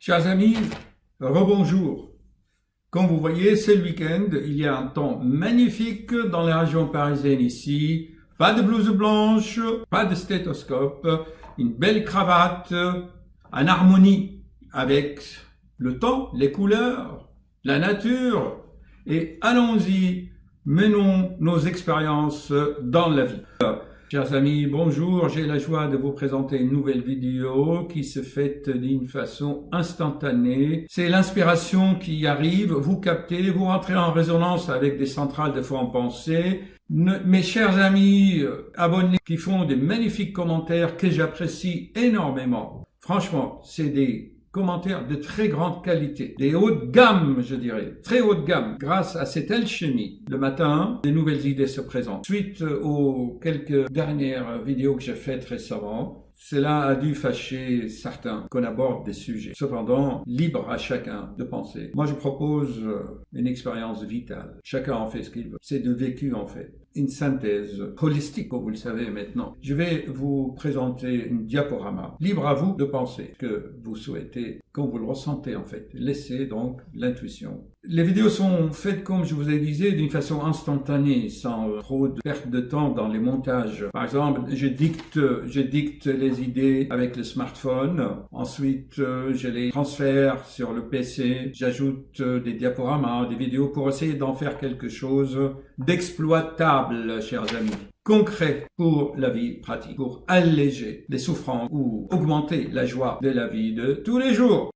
Chers amis, rebonjour. Comme vous voyez, c'est le week-end, il y a un temps magnifique dans les régions parisiennes ici. Pas de blouse blanche, pas de stéthoscope, une belle cravate, en harmonie avec le temps, les couleurs, la nature. Et allons-y, menons nos expériences dans la vie. Chers amis, bonjour, j'ai la joie de vous présenter une nouvelle vidéo qui se fait d'une façon instantanée. C'est l'inspiration qui arrive, vous captez, vous rentrez en résonance avec des centrales de fois en pensée. Mes chers amis abonnés qui font des magnifiques commentaires que j'apprécie énormément. Franchement, c'est des commentaires de très grande qualité, des hautes gammes, je dirais, très haute gamme. Grâce à cette alchimie, le matin, des nouvelles idées se présentent. Suite aux quelques dernières vidéos que j'ai faites récemment, cela a dû fâcher certains qu'on aborde des sujets. Cependant, libre à chacun de penser. Moi, je propose une expérience vitale. Chacun en fait ce qu'il veut. C'est de vécu, en fait. Une synthèse holistique, comme vous le savez maintenant. Je vais vous présenter une diaporama. Libre à vous de penser ce que vous souhaitez, comme vous le ressentez, en fait. Laissez donc l'intuition. Les vidéos sont faites, comme je vous ai dit, d'une façon instantanée, sans trop de perte de temps dans les montages. Par exemple, je dicte les idées avec le smartphone. Ensuite, je les transfère sur le PC. J'ajoute des diaporamas, des vidéos pour essayer d'en faire quelque chose d'exploitable, chers amis. Concret pour la vie pratique, pour alléger les souffrances ou augmenter la joie de la vie de tous les jours.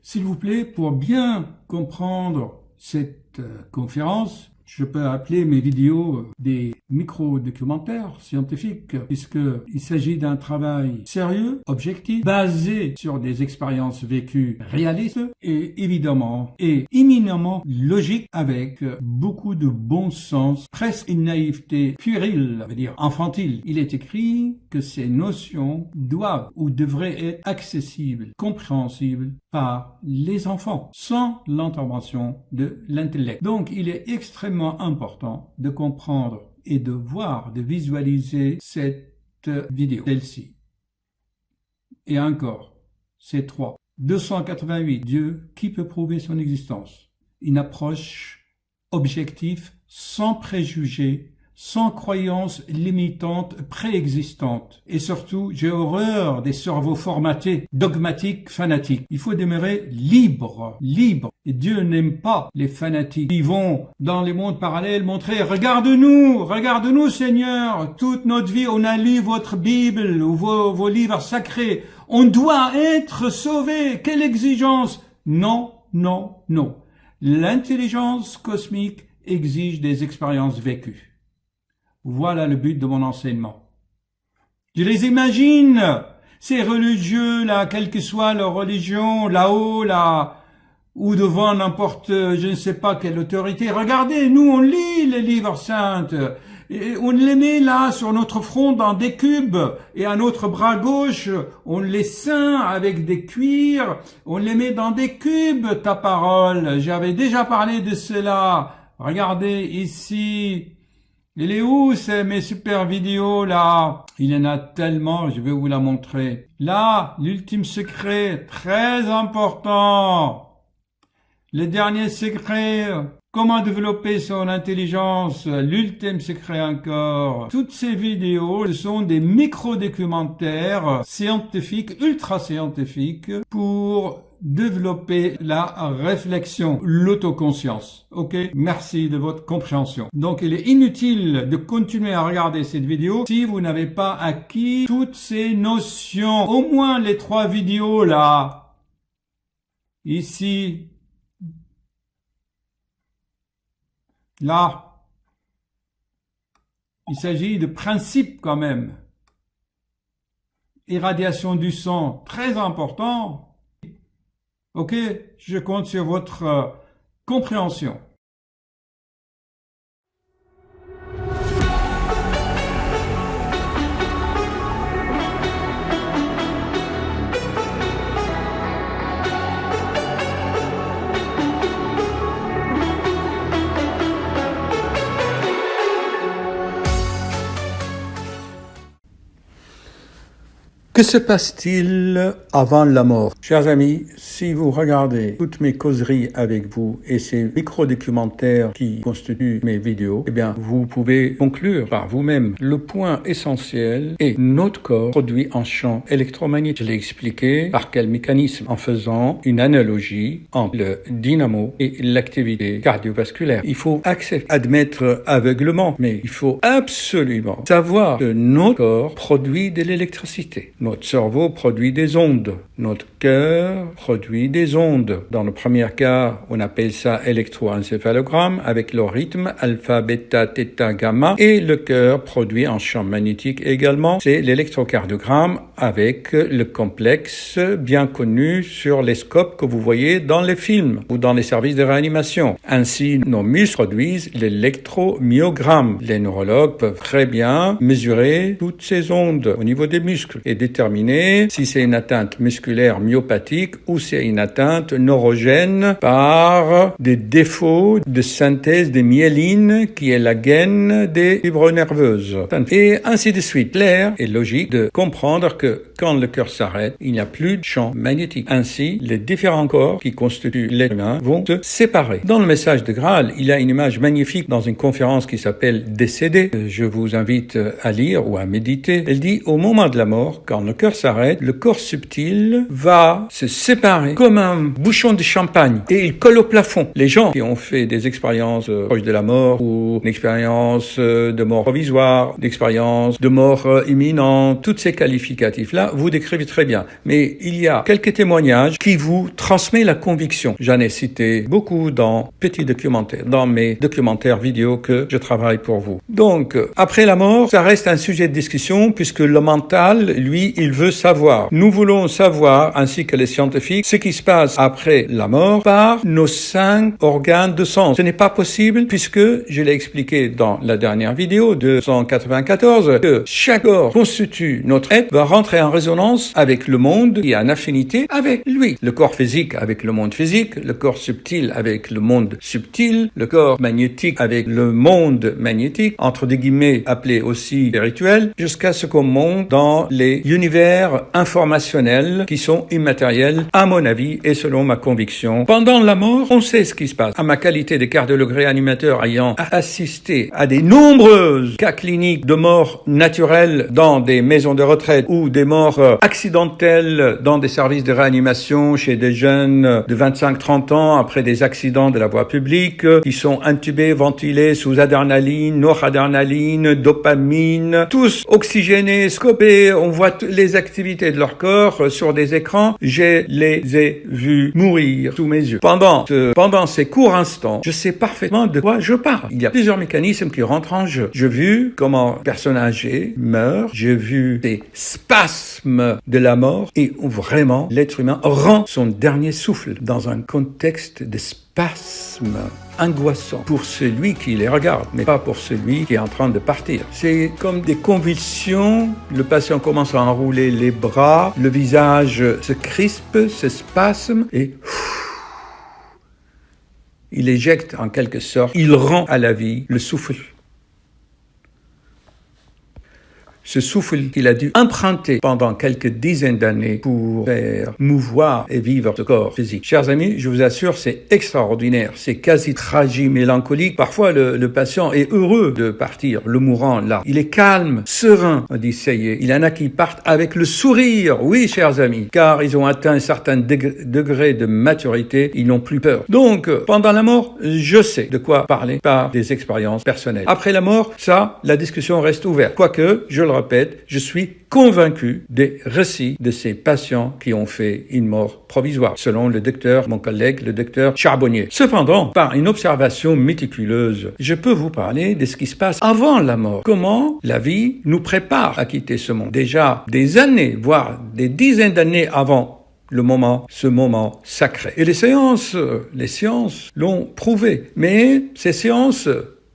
S'il vous plaît, pour bien comprendre cette conférence, je peux appeler mes vidéos des micro-documentaires scientifiques, puisqu'il s'agit d'un travail sérieux, objectif, basé sur des expériences vécues réalistes et évidemment et éminemment logique avec beaucoup de bon sens, presque une naïveté puérile, ça veut dire infantile. Il est écrit que ces notions doivent ou devraient être accessibles, compréhensibles par les enfants, sans l'intervention de l'intellect. Donc, il est extrêmement important de comprendre et de voir, de visualiser cette vidéo, celle-ci. Et encore, c'est 3. 288. Dieu, qui peut prouver son existence? Une approche objective, sans préjugés, sans croyances limitantes préexistantes. Et surtout, j'ai horreur des cerveaux formatés, dogmatiques, fanatiques. Il faut demeurer libre, libre. Et Dieu n'aime pas les fanatiques qui vont dans les mondes parallèles montrer « Regarde-nous Seigneur, toute notre vie, on a lu votre Bible ou vos livres sacrés. On doit être sauvé. Quelle exigence !» Non, non, non. L'intelligence cosmique exige des expériences vécues. Voilà le but de mon enseignement. Je les imagine, ces religieux là, quelle que soit leur religion, là-haut, là, ou devant n'importe, je ne sais pas quelle autorité. Regardez, nous on lit les livres saints, et on les met là sur notre front dans des cubes, et à notre bras gauche, on les ceint avec des cuirs, on les met dans des cubes, ta parole. J'avais déjà parlé de cela. Regardez ici. Il est où mes super vidéos là? Il y en a tellement, je vais vous la montrer. Là, l'ultime secret, très important. Le dernier secret comment développer son intelligence, l'ultime secret encore. Toutes ces vidéos, ce sont des micro-documentaires scientifiques, ultra scientifiques, pour développer la réflexion, l'autoconscience. Ok? Merci de votre compréhension. Donc, il est inutile de continuer à regarder cette vidéo si vous n'avez pas acquis toutes ces notions. Au moins les 3 vidéos là. Ici. Là. Il s'agit de principes quand même. Irradiation du sang, très important. Ok, je compte sur votre compréhension. Que se passe-t-il avant la mort? Chers amis, si vous regardez toutes mes causeries avec vous et ces micro-documentaires qui constituent mes vidéos, eh bien, vous pouvez conclure par vous-même. Le point essentiel est notre corps produit un champ électromagnétique. Je l'ai expliqué par quel mécanisme, en faisant une analogie entre le dynamo et l'activité cardiovasculaire. Il faut admettre aveuglement, mais il faut absolument savoir que notre corps produit de l'électricité. Notre cerveau produit des ondes. Notre cœur produit des ondes. Dans le premier cas, on appelle ça électroencéphalogramme avec le rythme alpha, bêta, theta, gamma. Et le cœur produit un champ magnétique également. C'est l'électrocardiogramme avec le complexe bien connu sur les scopes que vous voyez dans les films ou dans les services de réanimation. Ainsi, nos muscles produisent l'électromyogramme. Les neurologues peuvent très bien mesurer toutes ces ondes au niveau des muscles et déterminer si c'est une atteinte musculaire myopathique ou c'est une atteinte neurogène par des défauts de synthèse de myéline qui est la gaine des fibres nerveuses. Et ainsi de suite. L'air est logique de comprendre que quand le cœur s'arrête, il n'y a plus de champ magnétique. Ainsi, les différents corps qui constituent l'être humain vont se séparer. Dans le message de Graal, il y a une image magnifique dans une conférence qui s'appelle Décédé. Je vous invite à lire ou à méditer. Elle dit, au moment de la mort, quand le cœur s'arrête, le corps subtil va se séparer comme un bouchon de champagne et il colle au plafond. Les gens qui ont fait des expériences proches de la mort ou une expérience de mort provisoire, d'expérience de mort imminente, toutes ces qualificatifs-là, vous décrivez très bien. Mais il y a quelques témoignages qui vous transmettent la conviction. J'en ai cité beaucoup dans petits documentaires, dans mes documentaires vidéo que je travaille pour vous. Donc, après la mort, ça reste un sujet de discussion puisque le mental, lui, il veut savoir. Nous voulons savoir, ainsi que les scientifiques, ce qui se passe après la mort par nos 5 organes de sens. Ce n'est pas possible puisque, je l'ai expliqué dans la dernière vidéo, 294, que chaque corps constitue notre être, va rentrer en résonance avec le monde qui a une affinité avec lui. Le corps physique avec le monde physique, le corps subtil avec le monde subtil, le corps magnétique avec le monde magnétique, entre des guillemets appelé aussi spirituel, jusqu'à ce qu'on monte dans les univers informationnels qui sont immatériels, à mon avis et selon ma conviction. Pendant la mort, on sait ce qui se passe. À ma qualité de cardiologue réanimateur ayant assisté à des nombreuses cas cliniques de morts naturelles dans des maisons de retraite ou des morts accidentelles dans des services de réanimation chez des jeunes de 25-30 ans après des accidents de la voie publique qui sont intubés, ventilés sous adrénaline, noradrénaline, dopamine, tous oxygénés, scopés, on voit les activités de leur corps sur des écrans, je les ai vus mourir sous mes yeux. Pendant ces courts instants, je sais parfaitement de quoi je parle. Il y a plusieurs mécanismes qui rentrent en jeu. J'ai vu comment une personne âgée meurt, j'ai vu des spasmes de la mort et où vraiment l'être humain rend son dernier souffle dans un contexte de spasme angoissant pour celui qui les regarde, mais pas pour celui qui est en train de partir. C'est comme des convulsions, le patient commence à enrouler les bras, le visage se crispe, se spasme et il éjecte en quelque sorte, il rend à la vie le souffle. ce souffle qu'il a dû emprunter pendant quelques dizaines d'années pour faire mouvoir et vivre ce corps physique. Chers amis, je vous assure, c'est extraordinaire, c'est quasi tragique-mélancolique. Parfois, le patient est heureux de partir, le mourant là. Il est calme, serein. On dit, ça y est, il y en a qui partent avec le sourire. Oui, chers amis, car ils ont atteint un certain degré de maturité, ils n'ont plus peur. Donc, pendant la mort, je sais de quoi parler par des expériences personnelles. Après la mort, ça, la discussion reste ouverte. Quoique, je le répète, je suis convaincu des récits de ces patients qui ont fait une mort provisoire, selon le docteur, mon collègue, le docteur Charbonnier. Cependant, par une observation méticuleuse, je peux vous parler de ce qui se passe avant la mort. Comment la vie nous prépare à quitter ce monde. Déjà des années, voire des dizaines d'années avant ce moment sacré. Et les sciences l'ont prouvé. Mais ces séances,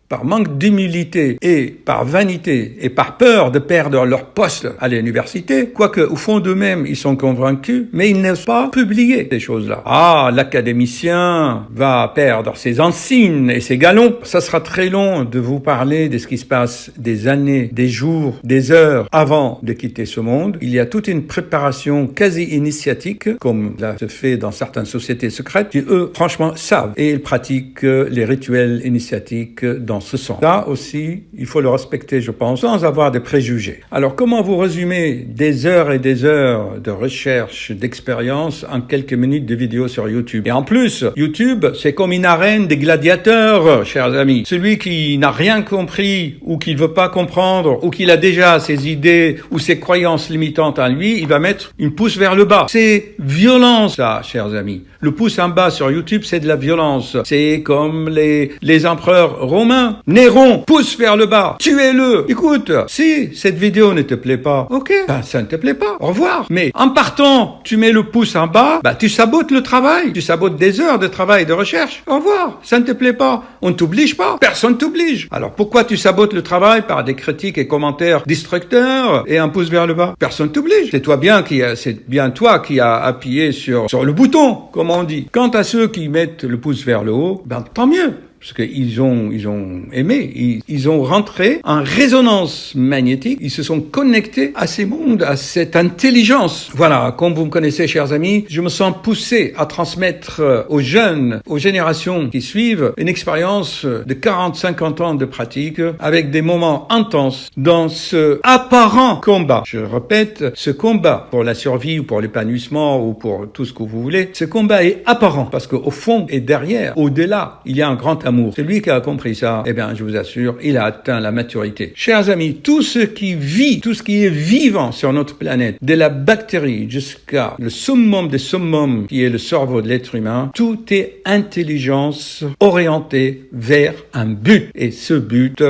par manque d'humilité et par vanité et par peur de perdre leur poste à l'université, quoique au fond d'eux-mêmes ils sont convaincus, mais ils n'osent pas publier ces choses-là. Ah, l'académicien va perdre ses insignes et ses galons. Ça sera très long de vous parler de ce qui se passe des années, des jours, des heures avant de quitter ce monde. Il y a toute une préparation quasi initiatique, comme ça se fait dans certaines sociétés secrètes, qui eux, franchement, savent et ils pratiquent les rituels initiatiques dans ce sens. Là aussi, il faut le respecter, je pense, sans avoir des préjugés. Alors, comment vous résumer des heures et des heures de recherche, d'expérience en quelques minutes de vidéo sur YouTube? Et en plus, YouTube, c'est comme une arène des gladiateurs, chers amis. Celui qui n'a rien compris ou qui ne veut pas comprendre ou qui a déjà ses idées ou ses croyances limitantes en lui, il va mettre une pouce vers le bas. C'est violent, ça, chers amis. Le pouce en bas sur YouTube, c'est de la violence. C'est comme les empereurs romains. Néron, pouce vers le bas, tuez-le. Écoute, si cette vidéo ne te plaît pas, ok, ça ne te plaît pas, au revoir. Mais en partant, tu mets le pouce en bas, tu sabotes le travail, tu sabotes des heures de travail, de recherche, au revoir. Ça ne te plaît pas, on ne t'oblige pas, personne t'oblige. Alors pourquoi tu sabotes le travail par des critiques et commentaires destructeurs et un pouce vers le bas? Personne t'oblige. C'est bien toi qui as appuyé sur le bouton, comme on dit. Quant à ceux qui mettent le pouce vers le haut, tant mieux. Parce qu'ils ont aimé, ils ont rentré en résonance magnétique, ils se sont connectés à ces mondes, à cette intelligence. Voilà, comme vous me connaissez, chers amis, je me sens poussé à transmettre aux jeunes, aux générations qui suivent, une expérience de 40-50 ans de pratique avec des moments intenses dans ce apparent combat. Je répète, ce combat pour la survie ou pour l'épanouissement ou pour tout ce que vous voulez, ce combat est apparent parce qu'au fond et derrière, au-delà, il y a un grand amour. Celui qui a compris ça, je vous assure, il a atteint la maturité. Chers amis, tout ce qui vit, tout ce qui est vivant sur notre planète, de la bactérie jusqu'à le summum des summums, qui est le cerveau de l'être humain, tout est intelligence orientée vers un but. Et ce but,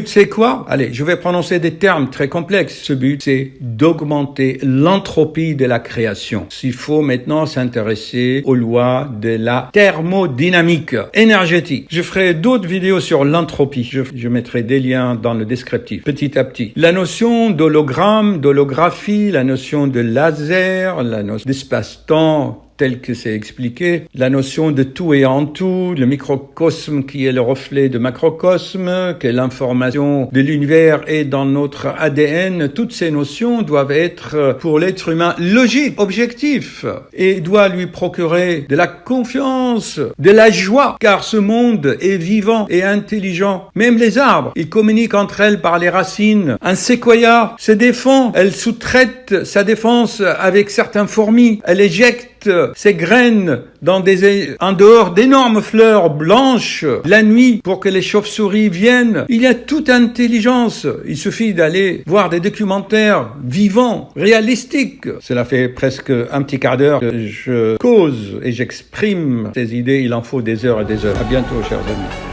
c'est quoi? Allez, je vais prononcer des termes très complexes. Ce but, c'est d'augmenter l'entropie de la création. Il faut maintenant s'intéresser aux lois de la thermodynamique énergétique. Je ferai d'autres vidéos sur l'entropie. Je mettrai des liens dans le descriptif, petit à petit. La notion d'hologramme, d'holographie, la notion de laser, la notion d'espace-temps, tel que c'est expliqué, la notion de tout et en tout, le microcosme qui est le reflet de macrocosme, que l'information de l'univers est dans notre ADN, toutes ces notions doivent être pour l'être humain logiques, objectifs, et doivent lui procurer de la confiance, de la joie, car ce monde est vivant et intelligent. Même les arbres, ils communiquent entre elles par les racines. Un séquoia se défend, elle sous-traite sa défense avec certaines fourmis, elle éjecte ces graines en dehors d'énormes fleurs blanches la nuit pour que les chauves-souris viennent. Il y a toute intelligence. Il suffit d'aller voir des documentaires vivants, réalistiques. Cela fait presque un petit quart d'heure que je cause et j'exprime ces idées. Il en faut des heures et des heures. À bientôt, chers amis.